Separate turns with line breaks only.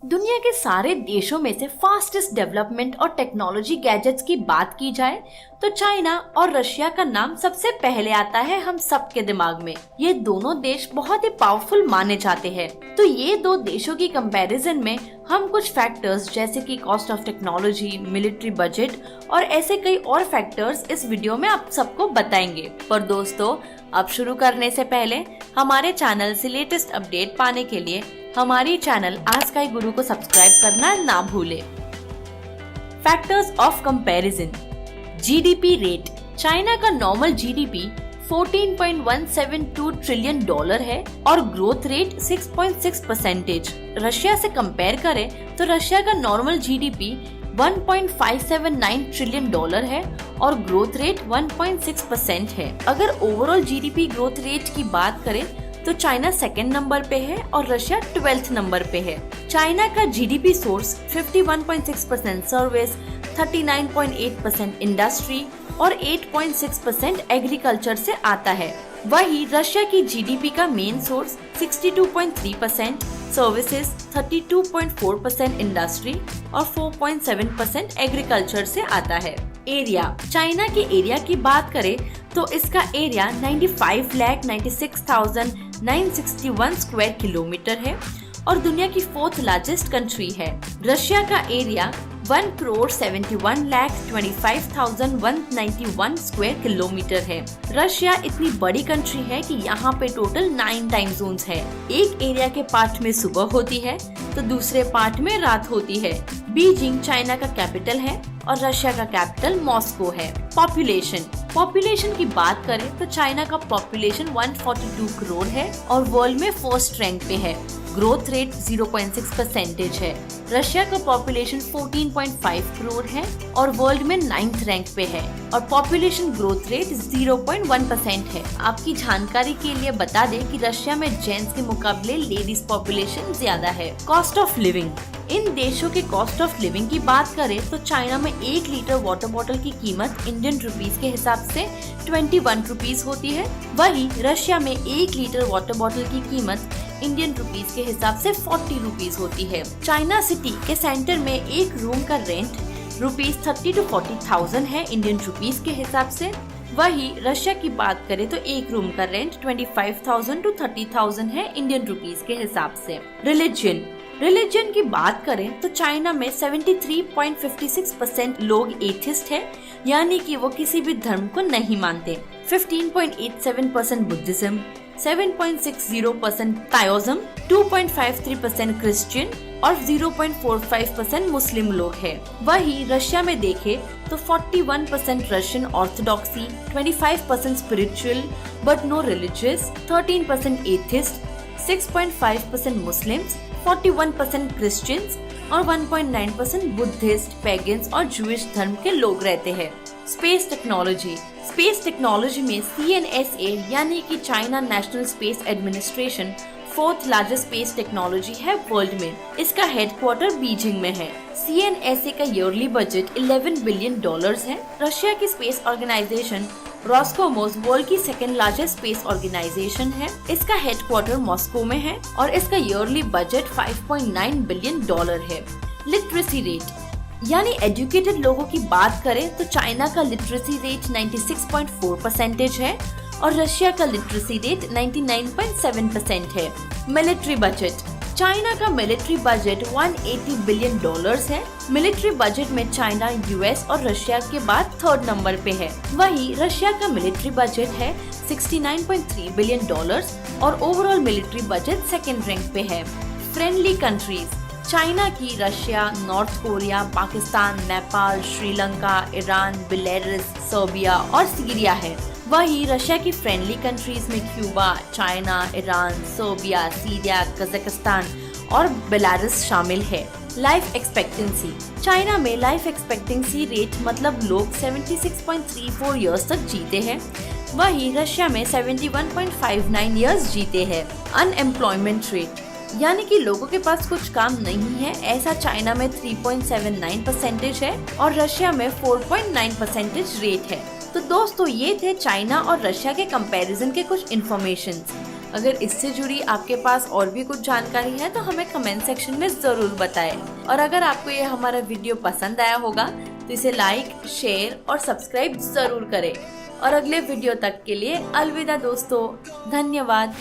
दुनिया के सारे देशों में से फास्टेस्ट डेवलपमेंट और टेक्नोलॉजी गैजेट्स की बात की जाए तो चाइना और रशिया का नाम सबसे पहले आता है हम सबके दिमाग में। ये दोनों देश बहुत ही पावरफुल माने जाते हैं। तो ये दो देशों की कंपैरिजन में हम कुछ फैक्टर्स जैसे कि cost of technology, military budget और ऐसे कई और फैक्टर्स इस वीडियो में आप सबको बताएंगे। पर दोस्तों, अब शुरू करने से पहले हमारे चैनल से लेटेस्ट अपडेट पाने के लिए हमारी चैनल आस्काई गुरु को सब्सक्राइब करना ना भूले। Factors of comparison. GDP rate. China का नॉर्मल जीडीपी 14.172 ट्रिलियन डॉलर है और ग्रोथ रेट 6.6%। रशिया से कंपेयर करें तो रशिया का नॉर्मल जीडीपी 1.579 ट्रिलियन डॉलर है और ग्रोथ रेट 1.6% है। अगर ओवरऑल जीडीपी ग्रोथ रेट की बात करें तो चाइना सेकंड नंबर पे है और रशिया 12th नंबर पे है। चाइना का जीडीपी सोर्स 51.6% सर्विस, 39.8% इंडस्ट्री और 8.6% एग्रीकल्चर से आता है। वही रशिया की जीडीपी का मेन सोर्स 62.3% सर्विसेज, 32.4% इंडस्ट्री और 4.7% एग्रीकल्चर से आता है। एरिया। चाइना के एरिया की बात करें तो इसका एरिया 95,96,961 स्क्वायर किलोमीटर है और दुनिया की 4th लार्जेस्ट कंट्री है। रशिया का एरिया 1,71,25,191 स्क्वायर किलोमीटर है। रशिया इतनी बड़ी कंट्री है कि यहाँ पे टोटल 9 टाइम जोन्स है। एक एरिया के पार्ट में सुबह होती है तो दूसरे पार्ट में रात होती है। बीजिंग चाइना का कैपिटल है और रशिया का कैपिटल मॉस्को है। पॉपुलेशन की बात करें तो चाइना का पॉपुलेशन 142 करोड़ है और वर्ल्ड में फर्स्ट रैंक पे है। ग्रोथ रेट 0.6% है। रशिया का पॉपुलेशन 14.5 करोड़ है और वर्ल्ड में 9th रैंक पे है और पॉपुलेशन ग्रोथ रेट 0.1% है। आपकी जानकारी के लिए बता दें कि रशिया में जेंट्स के मुकाबले लेडीज पॉपुलेशन ज्यादा है। Cost of living. इन देशों के कॉस्ट ऑफ लिविंग की बात करें तो चाइना में 1 लीटर वाटर बॉटल की कीमत इंडियन रुपीस के हिसाब से 21 रुपीस होती है। वही रशिया में 1 लीटर वाटर बॉटल की कीमत इंडियन रुपीस के हिसाब से 40 रुपीस होती है। चाइना सिटी के सेंटर में एक रूम का रेंट रुपीस 30 to 40,000 है इंडियन रुपीस के हिसाब से। वही रशिया की बात करें तो एक रूम का रेंट 25,000 to 30,000 है इंडियन रुपीस के हिसाब से। रिलीजन की बात करें तो चाइना में 73.56% लोग एथिस्ट है, यानी कि वो किसी भी धर्म को नहीं मानते। 15.87% बुद्धिज्म, 7.60% ताओइज्म, 2.53% क्रिश्चियन और 0.45% मुस्लिम लोग हैं। वही रशिया में देखे तो 41% Russian orthodoxy, 25% spiritual but no religious, 13% atheist, 6.5% Muslims, 41% Christians और 1.9% बुद्धिस्ट, पैगन्स और जूइश धर्म के लोग रहते हैं। स्पेस टेक्नोलॉजी में CNSA यानी कि China national space administration 4th largest space technology है वर्ल्ड में। इसका हेडक्वार्टर बीजिंग में है। CNSA का ईयरली बजट 11 बिलियन डॉलर्स है। रशिया की स्पेस ऑर्गेनाइजेशन रोस्कोमोस वर्ल्ड की 2nd लार्जेस्ट स्पेस ऑर्गेनाइजेशन है। इसका हेडक्वार्टर मॉस्को में है और इसका ईयरली बजट 5.9 बिलियन डॉलर है। लिटरेसी रेट यानी एजुकेटेड लोगों की बात करें तो चाइना का लिटरेसी रेट 96.4% है और रशिया का लिटरेसी रेट 99.7% है। Military budget. चाइना का मिलिट्री बजट 180 बिलियन डॉलर्स है। मिलिट्री बजट में चाइना, US और रशिया के बाद 3rd नंबर पे है। वही रशिया का मिलिट्री बजट है 69.3 बिलियन डॉलर्स और overall military budget 2nd rank पे है। Friendly countries. चाइना की Russia, north Korea, Pakistan, Nepal, Sri Lanka, Iran, Belarus, Serbia और सीरिया है। वही रशिया की फ्रेंडली कंट्रीज में Cuba, China, Iran, Serbia, Syria, Kazakhstan और बेलारूस शामिल है। Life expectancy. चाइना में लाइफ एक्सपेक्टेंसी रेट मतलब लोग 76.34 इयर्स तक जीते हैं। वही रशिया में 71.59 इयर्स जीते हैं। अनएम्प्लॉयमेंट रेट यानी कि लोगों के पास कुछ काम नहीं है, ऐसा चाइना में 3.79% है और रशिया में 4.9% रेट है। तो दोस्तों, ये थे चाइना और रशिया के कंपैरिजन के कुछ इन्फॉर्मेशन। अगर इससे जुड़ी आपके पास और भी कुछ जानकारी है तो हमें कमेंट सेक्शन में जरूर बताएं। और अगर आपको ये हमारा वीडियो पसंद आया होगा तो इसे लाइक, शेयर और सब्सक्राइब जरूर करें। और अगले वीडियो तक के लिए अलविदा दोस्तों, धन्यवाद।